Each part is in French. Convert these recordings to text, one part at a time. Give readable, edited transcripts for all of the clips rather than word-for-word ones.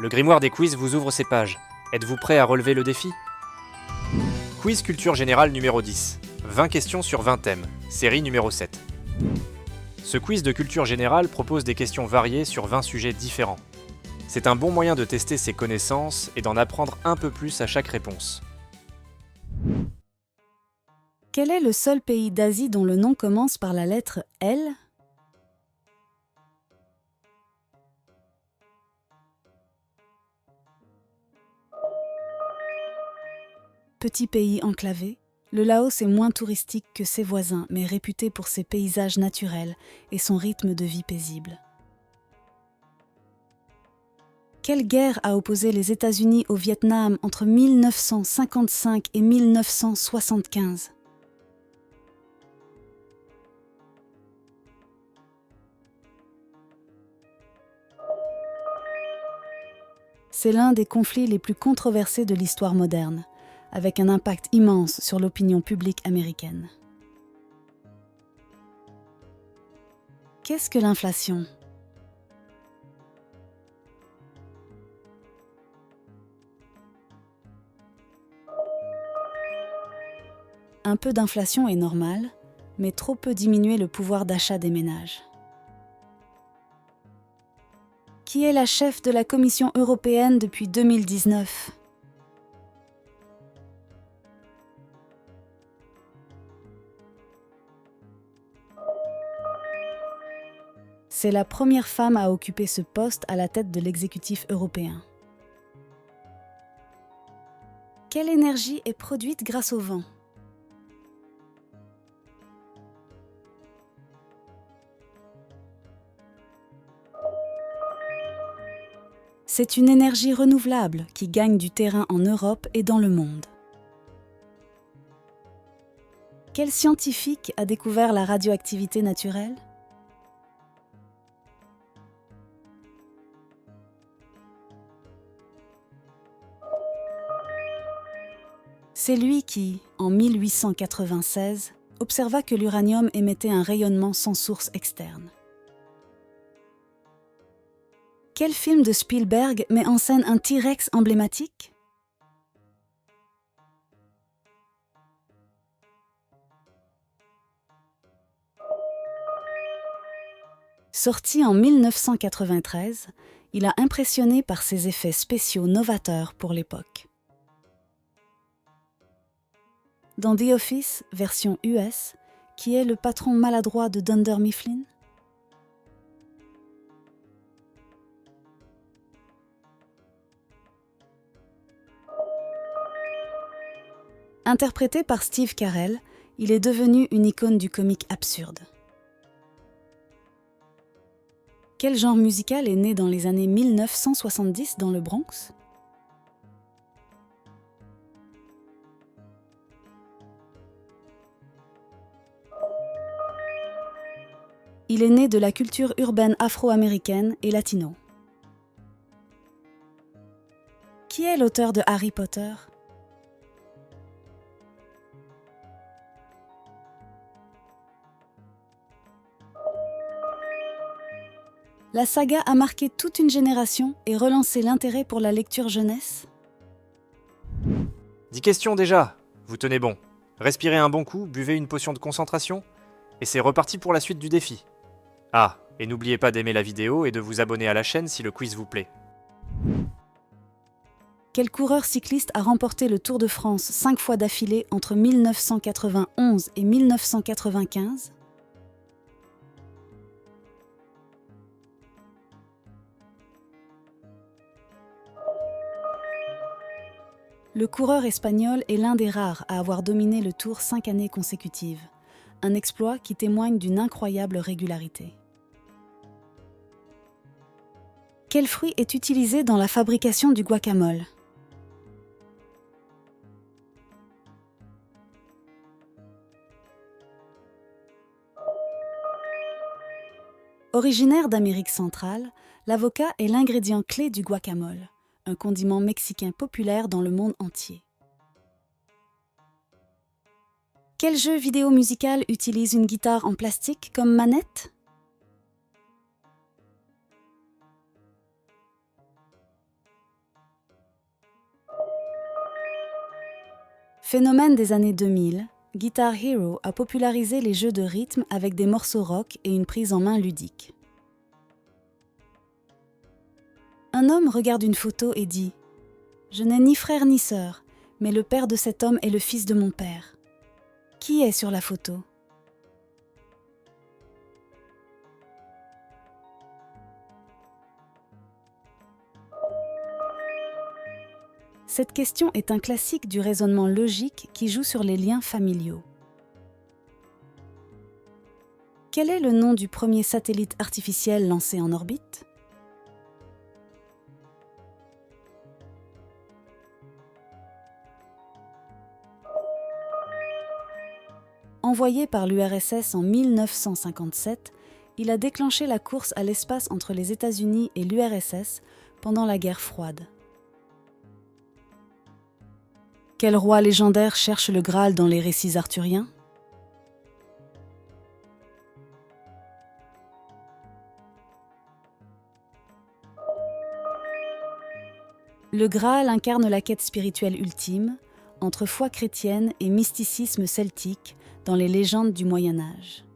Le grimoire des quiz vous ouvre ses pages. Êtes-vous prêt à relever le défi? Quiz culture générale numéro 10. 20 questions sur 20 thèmes. Série numéro 7. Ce quiz de culture générale propose des questions variées sur 20 sujets différents. C'est un bon moyen de tester ses connaissances et d'en apprendre un peu plus à chaque réponse. Quel est le seul pays d'Asie dont le nom commence par la lettre L? Petit pays enclavé, le Laos est moins touristique que ses voisins, mais réputé pour ses paysages naturels et son rythme de vie paisible. Quelle guerre a opposé les États-Unis au Vietnam entre 1955 et 1975? C'est l'un des conflits les plus controversés de l'histoire moderne, avec un impact immense sur l'opinion publique américaine. Qu'est-ce que l'inflation? Un peu d'inflation est normal, mais trop peut diminuer le pouvoir d'achat des ménages. Qui est la chef de la Commission européenne depuis 2019? C'est la première femme à occuper ce poste à la tête de l'exécutif européen. Quelle énergie est produite grâce au vent? C'est une énergie renouvelable qui gagne du terrain en Europe et dans le monde. Quel scientifique a découvert la radioactivité naturelle? C'est lui qui, en 1896, observa que l'uranium émettait un rayonnement sans source externe. Quel film de Spielberg met en scène un T-Rex emblématique? Sorti en 1993, il a impressionné par ses effets spéciaux novateurs pour l'époque. Dans The Office, version US, qui est le patron maladroit de Dunder Mifflin? Interprété par Steve Carell, il est devenu une icône du comique absurde. Quel genre musical est né dans les années 1970 dans le Bronx? Il est né de la culture urbaine afro-américaine et latino. Qui est l'auteur de Harry Potter? La saga a marqué toute une génération et relancé l'intérêt pour la lecture jeunesse. 10 questions déjà. Vous tenez bon. Respirez un bon coup, buvez une potion de concentration, et c'est reparti pour la suite du défi. Ah, et n'oubliez pas d'aimer la vidéo et de vous abonner à la chaîne si le quiz vous plaît. Quel coureur cycliste a remporté le Tour de France 5 fois d'affilée entre 1991 et 1995? Le coureur espagnol est l'un des rares à avoir dominé le Tour 5 années consécutives, un exploit qui témoigne d'une incroyable régularité. Quel fruit est utilisé dans la fabrication du guacamole? Originaire d'Amérique centrale, l'avocat est l'ingrédient clé du guacamole, un condiment mexicain populaire dans le monde entier. Quel jeu vidéo musical utilise une guitare en plastique comme manette? Phénomène des années 2000, Guitar Hero a popularisé les jeux de rythme avec des morceaux rock et une prise en main ludique. Un homme regarde une photo et dit « Je n'ai ni frère ni sœur, mais le père de cet homme est le fils de mon père. Qui est sur la photo ?» Cette question est un classique du raisonnement logique qui joue sur les liens familiaux. Quel est le nom du premier satellite artificiel lancé en orbite ? Envoyé par l'URSS en 1957, il a déclenché la course à l'espace entre les États-Unis et l'URSS pendant la guerre froide. Quel roi légendaire cherche le Graal dans les récits arthuriens ? Le Graal incarne la quête spirituelle ultime, entre foi chrétienne et mysticisme celtique dans les légendes du Moyen Âge.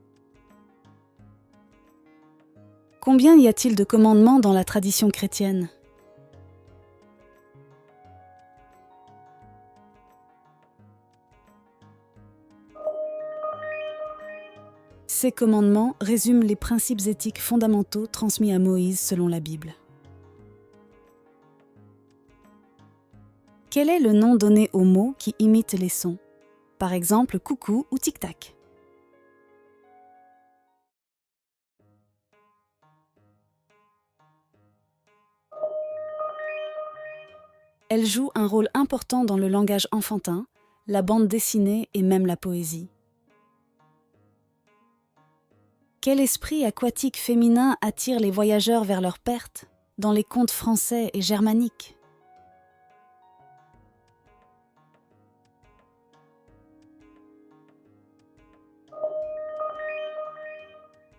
Combien y a-t-il de commandements dans la tradition chrétienne ? Ces commandements résument les principes éthiques fondamentaux transmis à Moïse selon la Bible. Quel est le nom donné aux mots qui imitent les sons ? Par exemple, coucou ou tic-tac. Elle joue un rôle important dans le langage enfantin, la bande dessinée et même la poésie. Quel esprit aquatique féminin attire les voyageurs vers leur perte dans les contes français et germaniques ?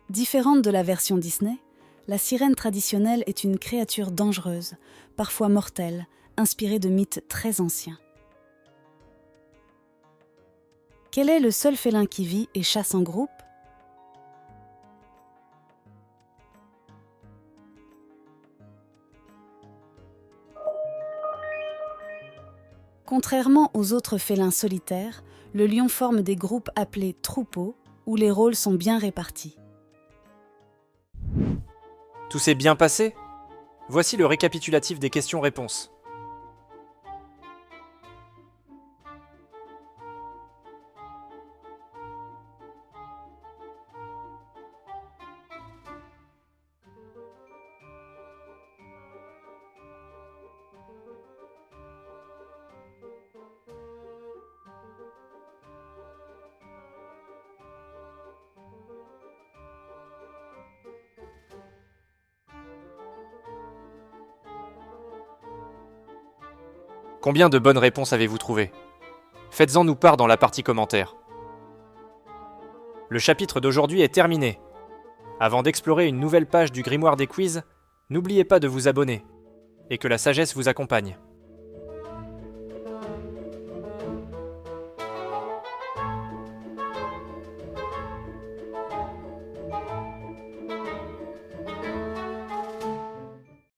Différente de la version Disney, la sirène traditionnelle est une créature dangereuse, parfois mortelle, inspirée de mythes très anciens. Quel est le seul félin qui vit et chasse en groupe ? Contrairement aux autres félins solitaires, le lion forme des groupes appelés troupeaux, où les rôles sont bien répartis. Tout s'est bien passé ? Voici le récapitulatif des questions-réponses. Combien de bonnes réponses avez-vous trouvé ? Faites-en nous part dans la partie commentaires. Le chapitre d'aujourd'hui est terminé. Avant d'explorer une nouvelle page du grimoire des quiz, n'oubliez pas de vous abonner et que la sagesse vous accompagne.